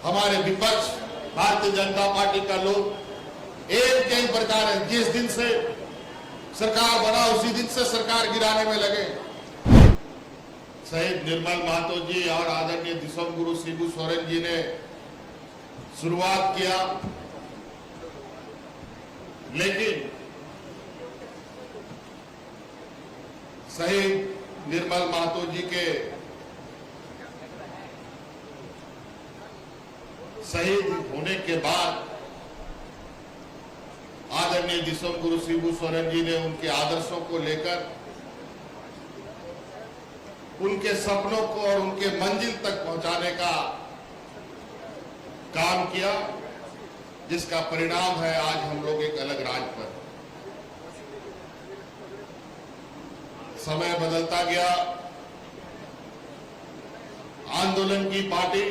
हमारे विपक्ष भारतीय जनता पार्टी का लोग एक कई प्रकार है, जिस दिन से सरकार बना उसी दिन से सरकार गिराने में लगे। शहीद निर्मल महतो जी और आदरणीय दिसोम गुरु शिबू सोरेन जी ने शुरुआत किया, लेकिन शहीद निर्मल महतो जी के शहीद होने के बाद आदरणीय दिसोम गुरु शिबू सोरेन जी ने उनके आदर्शों को लेकर उनके सपनों को और उनके मंजिल तक पहुंचाने का काम किया, जिसका परिणाम है आज हम लोग एक अलग राज पर। समय बदलता गया, आंदोलन की पार्टी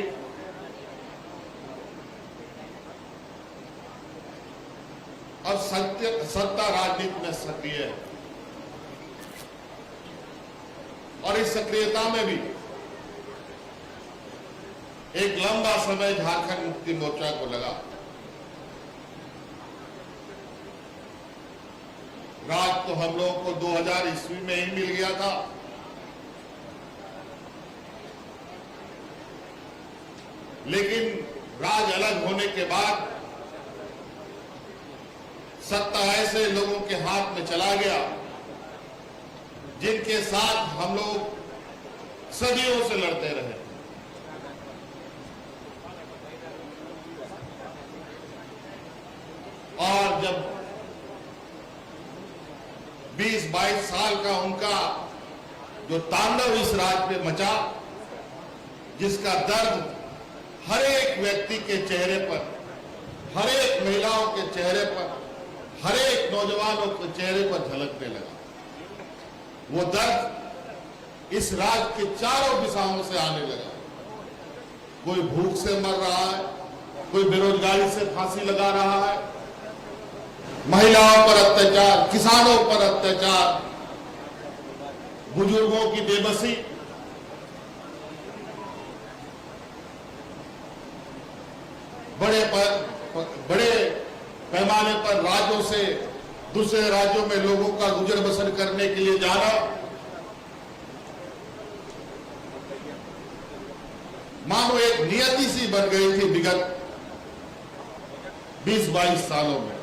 अब सत्ता राजनीति में सक्रिय है और इस सक्रियता में भी एक लंबा समय झारखंड मुक्ति मोर्चा को लगा। राज तो हम लोगों को 2000 ईस्वी में ही मिल गया था, लेकिन राज अलग होने के बाद सत्ता ऐसे लोगों के हाथ में चला गया जिनके साथ हम लोग सदियों से लड़ते रहे। और जब 20-22 साल का उनका जो तांडव इस राज्य पे मचा, जिसका दर्द हर एक व्यक्ति के चेहरे पर, हर एक महिलाओं के चेहरे पर, हर एक नौजवानों के चेहरे पर झलकने लगा, वो दर्द इस राज्य के चारों दिशाओं से आने लगा। कोई भूख से मर रहा है, कोई बेरोजगारी से फांसी लगा रहा है, महिलाओं पर अत्याचार, किसानों पर अत्याचार, बुजुर्गों की बेबसी, बड़े पैमाने पर राज्यों से दूसरे राज्यों में लोगों का गुजर बसर करने के लिए जाना, मानो एक नियति सी बन गई थी विगत 20-22 सालों में।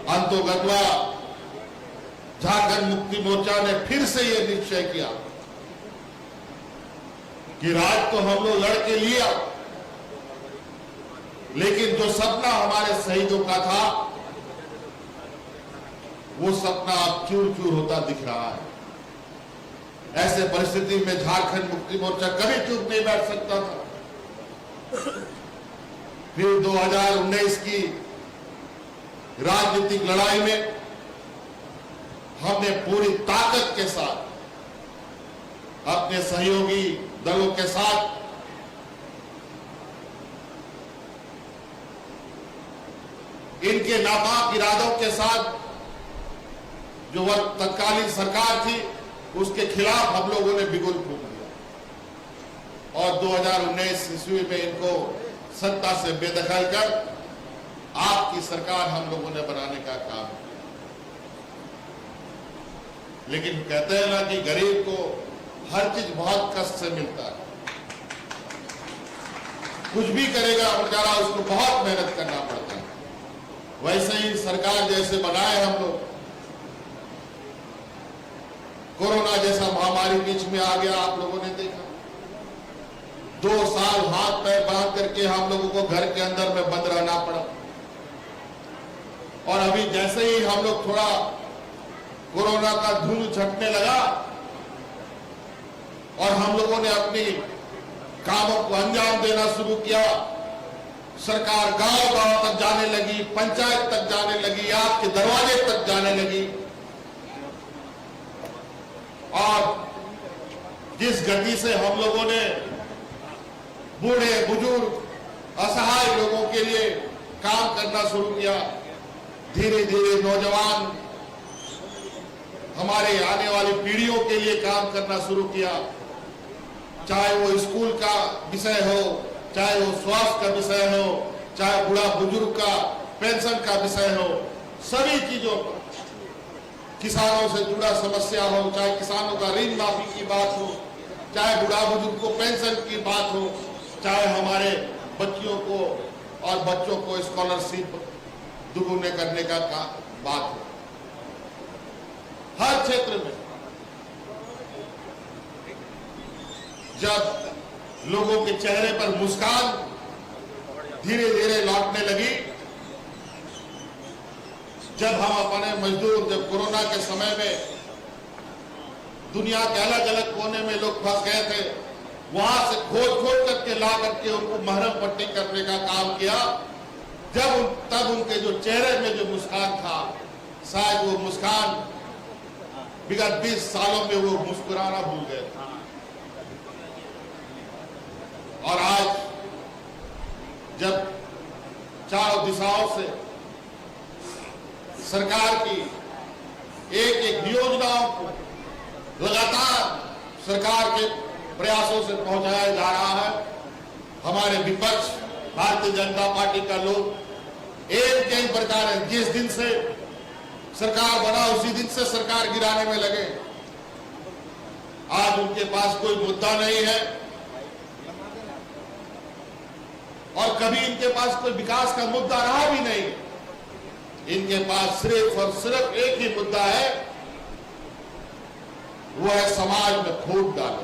अंतोगत्वा झारखंड मुक्ति मोर्चा ने फिर से यह निश्चय किया कि राज तो हम लोग लड़ के लिया, लेकिन जो सपना हमारे शहीदों का था वो सपना अब चूर चूर होता दिख रहा है। ऐसे परिस्थिति में झारखंड मुक्ति मोर्चा कभी चुप नहीं बैठ सकता था। फिर 2019 की राजनीतिक लड़ाई में हमने पूरी ताकत के साथ अपने सहयोगी दलों के साथ इनके नापाक इरादों के साथ जो तत्कालीन सरकार थी उसके खिलाफ हम लोगों ने बिगुल फूंक दिया और 2019 ईस्वी में इनको सत्ता से बेदखल कर आपकी सरकार हम लोगों ने बनाने का काम किया। लेकिन कहते हैं ना कि गरीब को हर चीज बहुत कष्ट से मिलता है, कुछ भी करेगा बेचारा उसको बहुत मेहनत करना पड़ता है। वैसे ही सरकार जैसे बनाए हम लोग, कोरोना जैसा महामारी बीच में आ गया, आप लोगों ने देखा 2 साल हाथ पैर बांध करके हम लोगों को घर के अंदर में बंद रहना पड़ा। और अभी जैसे ही हम लोग थोड़ा कोरोना का धुंध छटने लगा और हम लोगों ने अपनी कामों को अंजाम देना शुरू किया, सरकार गांव-गांव तक जाने लगी, पंचायत तक जाने लगी, आपके दरवाजे तक जाने लगी। और जिस गति से हम लोगों ने बूढ़े बुजुर्ग असहाय लोगों के लिए काम करना शुरू किया, धीरे धीरे नौजवान हमारे आने वाली पीढ़ियों के लिए काम करना शुरू किया, चाहे वो स्कूल का विषय हो, चाहे वो स्वास्थ्य का विषय हो, चाहे बूढ़ा बुजुर्ग का पेंशन का विषय हो, सभी चीजों पर, किसानों से जुड़ा समस्या हो, चाहे किसानों का ऋण माफी की बात हो, चाहे बूढ़ा बुजुर्ग को पेंशन की बात हो, चाहे हमारे बच्चियों को और बच्चों को स्कॉलरशिप दुगुने करने का बात हो, हर क्षेत्र में जब लोगों के चेहरे पर मुस्कान धीरे धीरे लौटने लगी, जब हम अपने मजदूर, जब कोरोना के समय में दुनिया के अलग अलग कोने में लोग फंस गए थे, वहां से खोज करके ला करके उनको महरम पट्टी करने का काम किया, तब उनके जो चेहरे में जो मुस्कान था, शायद वो मुस्कान विगत 20 सालों में वो मुस्कुराना भूल गए। और आज जब चारों दिशाओं से सरकार की एक एक योजनाओं को लगातार सरकार के प्रयासों से पहुंचाया जा रहा है, हमारे विपक्ष भारतीय जनता पार्टी का लोग एक प्रकार है, जिस दिन से सरकार बना उसी दिन से सरकार गिराने में लगे। आज उनके पास कोई मुद्दा नहीं है और कभी इनके पास कोई विकास का मुद्दा रहा भी नहीं। इनके पास सिर्फ और सिर्फ एक ही मुद्दा है, वो है समाज में फूट डालो।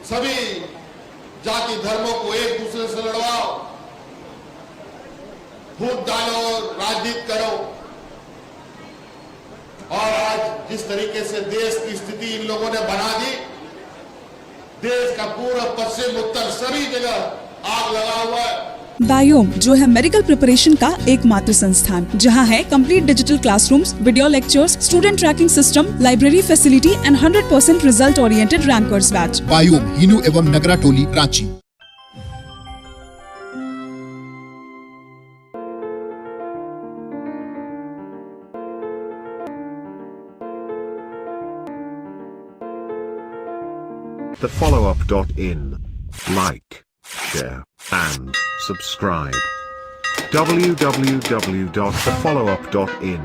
सभी जाति धर्मों को एक दूसरे से लड़वाओ, फूट डालो, राजनीति करो। और आज जिस तरीके से देश की स्थिति इन लोगों ने बना दी, देश का पूरा पश्चिम उत्तर सभी जगह आग लगा हुआ है। बायोम जो है मेडिकल प्रिपरेशन का एकमात्र संस्थान, जहां है complete digital classrooms, video lectures, student tracking system, library facility and 100% result oriented rankers batch. Biome Hinoo एवं नगरा टोली, Ranchi. thefollowup.in. Like, share, and subscribe. www.thefollowup.in